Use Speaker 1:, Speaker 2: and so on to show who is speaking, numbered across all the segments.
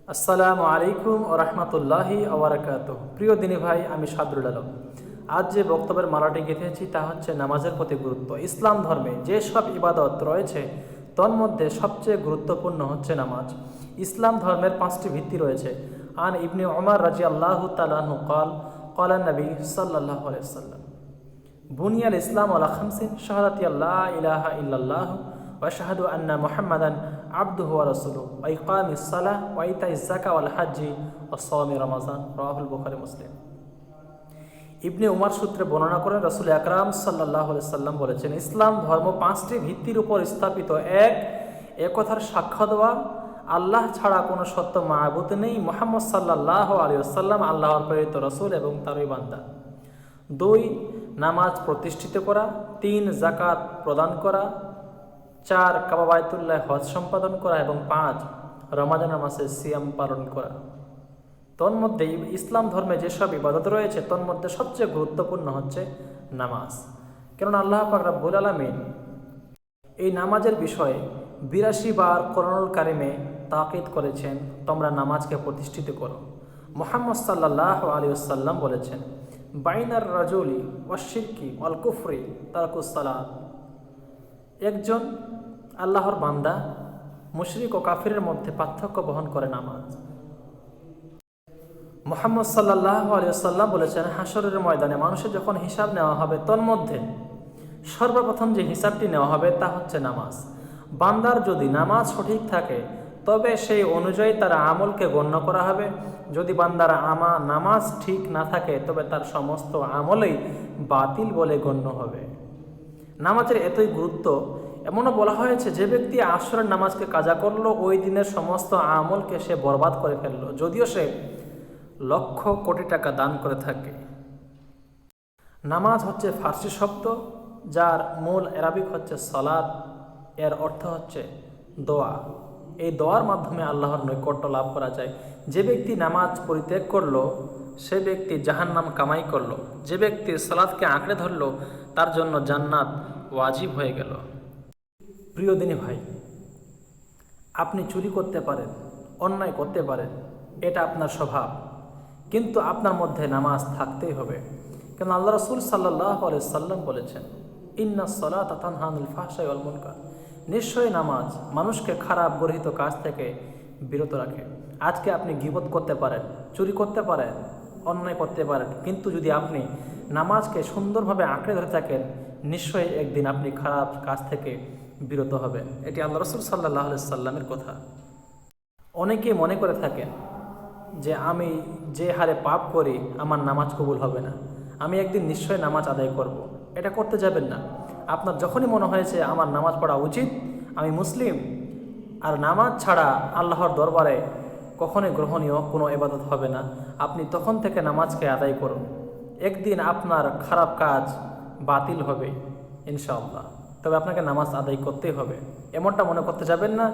Speaker 1: আসসালামু আলাইকুম ও রহমতুল্লাহি ওবরাকাতুহ। প্রিয় দিনী ভাই, আমি সাদরুল আলম। আজ যে বক্তব্যের মালাটি গেঁথেছি তা হচ্ছে নামাজের প্রতি গুরুত্ব। ইসলাম ধর্মে যেসব ইবাদত রয়েছে তন্মধ্যে সবচেয়ে গুরুত্বপূর্ণ হচ্ছে নামাজ। ইসলাম ধর্মের 5টি ভিত্তি রয়েছে। আন ইবনে ওমর রাদিয়াল্লাহু তাআলা আনহু قال قال النبي صلى الله عليه وسلم বুনিয়াল ইসলাম আলা খামসিন শাহাদাতি আল্লা ইলাহা ইল্লাল্লাহ ওয়া শাহাদু আন্না মুহাম্মাদান আবদুহু ওয়া রাসূলুহু ওয়া ইকামিস সালাহ ওয়া ইতাইজ যাকাত ওয়াল হজ্জি ওয়া সাওমি রমাযান। রাওয়াহুল বুখারী মুসলিম। ইবনে উমর সূত্রে বর্ণনা করেন রাসূল আকরাম সাল্লাল্লাহু আলাইহি সাল্লাম বলেছেন, ইসলাম ধর্ম 5টি ভিত্তির উপর স্থাপিত। এক কথার সাক্ষ্য দেওয়া আল্লাহ ছাড়া কোনো সত্য মাবুদ নেই, মুহাম্মদ সাল্লাল্লাহু আলাইহি ওয়াসাল্লাম আল্লাহর প্রেরিত রাসূল এবং তারই বান্দা। 2 নামাজ প্রতিষ্ঠিত করা। 3 যাকাত প্রদান করা। 4 কাবা বাইতুল্লাহ হজ সম্পাদন করা এবং 5 রমাজান মাসে সিয়াম পালন করা। তন্মধ্যে ইসলাম ধর্মে যেসব ইবাদত রয়েছে তন্মধ্যে সবচেয়ে গুরুত্বপূর্ণ হচ্ছে নামাজ। কেননা আল্লাহ পাক রব্বুল আলামিন এই নামাজের বিষয়ে 82 বার কোরআনুল কারিমে তাকিদ করেছেন, তোমরা নামাজকে প্রতিষ্ঠিত করো। মুহাম্মদ সাল্লাল্লাহু আলাইহি ওয়াসাল্লাম বলেছেন, বাইনার রাজুলি ওয়াশিরকি ওয়াল কুফরি তারকুস সালাত। একজন আল্লাহর বান্দা মুশরিক ও কাফিরের মধ্যে পার্থক্য বহন করে নামাজ। মুহাম্মদ সাল্লাল্লাহু আলাইহি ওয়াসাল্লাম বলেছেন, হাসরের ময়দানে মানুষের যখন হিসাব নেওয়া হবে তন্মধ্যে সর্বপ্রথম যে হিসাবটি নেওয়া হবে তা হচ্ছে নামাজ। বান্দার যদি নামাজ সঠিক থাকে তবে সেই অনুযায়ী তার আমলকে গণ্য করা হবে। যদি বান্দার নামাজ ঠিক না থাকে তবে তার সমস্ত আমলই বাতিল বলে গণ্য হবে। নামাজের এতই গুরুত্ব, এমনও বলা হয়েছে যে ব্যক্তি আসরের নামাজকে কাজা করলো ওই দিনের সমস্ত আমলকে সে বরবাদ করে ফেললো, যদিও সে লক্ষ কোটি টাকা দান করে থাকে। নামাজ হচ্ছে ফার্সি শব্দ যার মূল আরবিক হচ্ছে সালাত। এর অর্থ হচ্ছে দোয়া। এই দোয়ার মাধ্যমে আল্লাহর নৈকট্য লাভ করা যায়। যে ব্যক্তি নামাজ পরিত্যাগ করলো সে ব্যক্তি জাহান্নাম কামাই করলো। যে ব্যক্তি সালাতকে আঁকড়ে ধরলো তার জন্য জান্নাত ওয়াজিব হয়ে গেল। প্রিয় দিনী ভাই, আপনি চুরি করতে পারেন, অন্যায় করতে পারেন, এটা আপনার স্বভাব, কিন্তু আপনার মধ্যে নামাজ থাকতেই হবে। কেন আল্লাহ রাসূল সাল্লাল্লাহু আলাইহি সাল্লাম বলেছেন, ইন্নাস সালাতা তানহা আনিল ফাহশাই ওয়াল মুনকার। নিশ্চয়ই নামাজ মানুষকে খারাপ গর্হিত কাজ থেকে বিরত রাখে। আজকে আপনি গীবত করতে পারেন, চুরি করতে পারেন, অন্যায় করতে পারেন, কিন্তু যদি আপনি নামাজকে সুন্দরভাবে আঁকড়ে ধরে থাকেন নিশ্চয়ই একদিন আপনি খারাপ কাজ থেকে বিরত হবেন। এটি আল্লাহ রাসূল সাল্লাল্লাহু আলাইহি সাল্লামের কথা। অনেকে মনে করে থাকেন যে আমি যে হারে পাপ করি আমার নামাজ কবুল হবে না, আমি একদিন নিশ্চয়ই নামাজ আদায় করব। এটা করতে যাবেন না। আপনার যখনই মনে হয়েছে আমার নামাজ পড়া উচিত, আমি মুসলিম, আর নামাজ ছাড়া আল্লাহর দরবারে কখনোই গ্রহণীয় কোনো ইবাদত হবে না, আপনি তখন থেকে নামাজকে আদায় করুন। একদিন আপনার খারাপ কাজ বাতিল হবে ইনশাআল্লাহ, তবে আপনাকে নামাজ আদায় করতেই হবে। এমনটা মনে করতে যাবেন না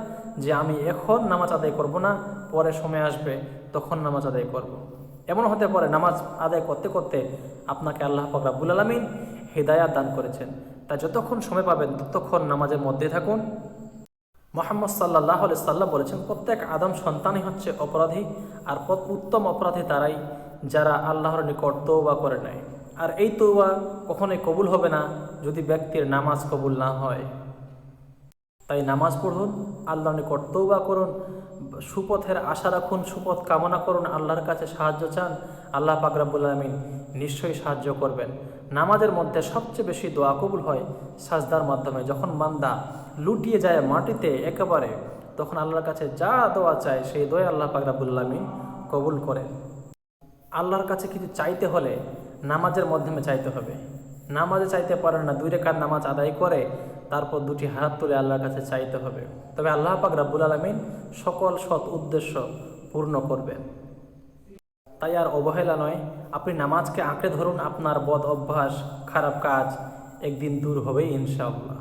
Speaker 1: যে আমি এখন নামাজ আদায় করব না, পরে সময় আসবে তখন নামাজ আদায় করব। এমন হতে পারে নামাজ আদায় করতে করতে আপনাকে আল্লাহ পাক রব্বুল আলামিন হিদায়াত দান করেছেন। তাই যতক্ষণ সময় পাবেন ততক্ষণ নামাজের মধ্যে থাকুন। মুহাম্মদ সাল্লাল্লাহু আলাইহি সাল্লাম বলেছেন, প্রত্যেক আদম সন্তানই হচ্ছে অপরাধী, আর উত্তম অপরাধী তারাই যারা আল্লাহর নিকট তওবা করে নেয়। আর এই তওবা কখনোই কবুল হবে না যদি ব্যক্তির নামাজ কবুল না হয়। তাই নামাজ পড়ুন, আল্লাহর নিকট তওবা করুন, সুপথের আশা রাখুন, সুপথ কামনা করুন, আল্লাহর কাছে সাহায্য চান। আল্লাহ পাক রব্বুল আলামিন নিশ্চয়ই সাহায্য করবেন। নামাজের মধ্যে সবচেয়ে বেশি দোয়া কবুল হয় সাজদার মাধ্যমে। যখন বান্দা লুটিয়ে যায় মাটিতে একেবারে, তখন আল্লাহর কাছে যা দোয়া চায় সেই দোয়া আল্লাহ পাক রব্বুল আলামিন কবুল করেন। আল্লাহর কাছে কিছু চাইতে হলে নামাজের মাধ্যমে চাইতে হবে। নামাজে চাইতে পারেন না, 2 রাকাত নামাজ আদায় করে তারপর 2টি হাত তুলে আল্লাহর কাছে চাইতে হবে, তবে আল্লাহ পাক রব্বুল আলামিন সকল সৎ উদ্দেশ্য পূর্ণ করবেন। তাই আর অবহেলা নয়, আপনি নামাজকে আঁকড়ে ধরুন। আপনার বদ অভ্যাস, খারাপ কাজ একদিন দূর হবেই ইনশাআল্লাহ।